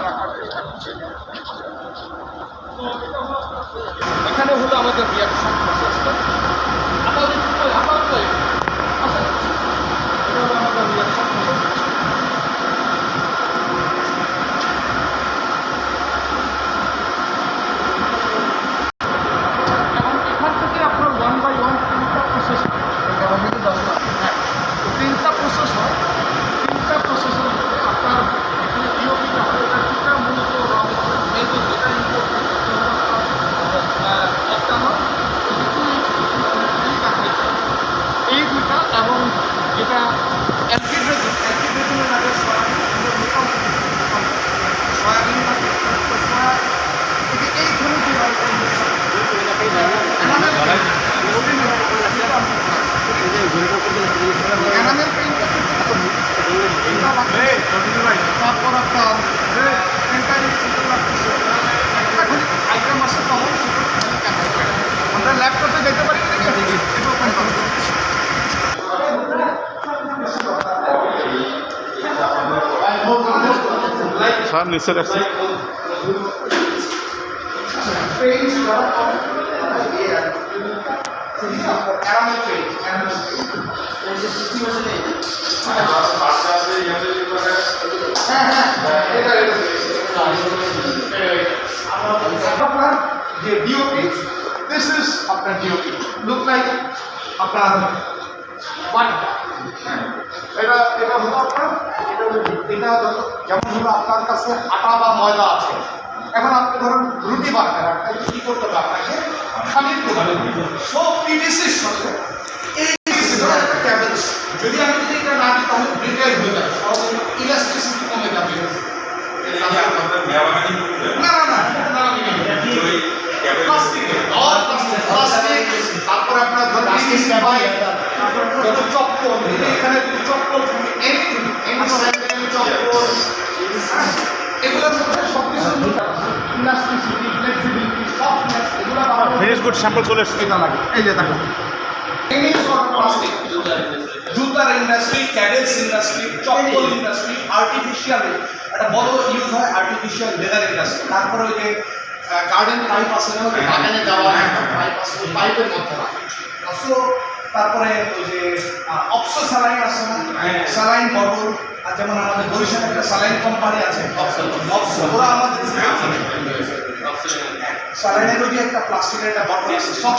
রাখার চেষ্টা করছি। তো এখানে হলো আমাদের রিয়াকশন প্রসেসটা। আমাদের আমাদের রিয়াকশন প্রসেস। এবং এখান থেকে আপনার 1 by 1 তিনটা প্রসেস হয়। হ্যাঁ, তো তিনটা প্রসেস হয়। তিনটা প্রসেসের মধ্যে আপনার এখানে ডিওপিটা হয়, এটা দুটা মূলত মেজর যেটা ইম্পর্টেন্ট একটা হয় এই দুইটা, এবং যেটা অ্যান্টিড্রেজিনের আগে সয়াবিন থাকে, এইখানে যে এনামেল পেইন্টটা তারপর আপনার এখন আইটেম আছে তখন আমরা ল্যাপটপে যেতে পারি। স্যার নিচে রাখছি। আপনার যে ডিওপি, দিস ইজ আপনার ডিওপি, লুক লাইক আপনার এটা হলো আপনার এটা যেমন হলো আপনার কাছে আটা বা ময়দা আছে। এখন আপনি ধরুন রুটি বানাবেন, আপনাকে কী করতে হবে? আপনাকে খামির করতে হবে। সো পিভিসির সাথে এই একটা ক্যাবেলস, যদি আমি যদি এটা না দিই তাহলে ব্রিকেজ হয়ে যাবে, ইলাস্টিসিটি কমে যাবে। তারপরে আপনার চপ্পল, এখানে চপ্পল এগুলোর মধ্যে সব কিছু ইলাস্টিসিটি, ফ্লেক্সিবিলিটি, সফটনেস এগুলো ফিনিশ গুড স্যাম্পল চলে এসেছে। এটা লাগে। এই যে দেখো জুতার ইন্ডাস্ট্রি, ক্যাডেলস ইন্ডাস্ট্রি, চপ্পল ইন্ডাস্ট্রি, আর্টিফিশিয়াল একটা বড় ইউজ হয় আর্টিফিশিয়াল লেদার ইন্ডাস্ট্রি। তারপরে ওই যে গার্ডেন পাইপ আছে না, বাগানে দেওয়া পাইপ আছে, পাইপের মধ্যে রাখে। তারপরে ওই যে অক্সো স্যালাইন আছে না, স্যালাইন বটল, আর যেমন আমাদের বরিশালে একটা স্যালাইন কোম্পানি আছে ওরা আমাদের স্যালাইনেরও যে একটা প্লাস্টিকের একটা বটল আছে, সব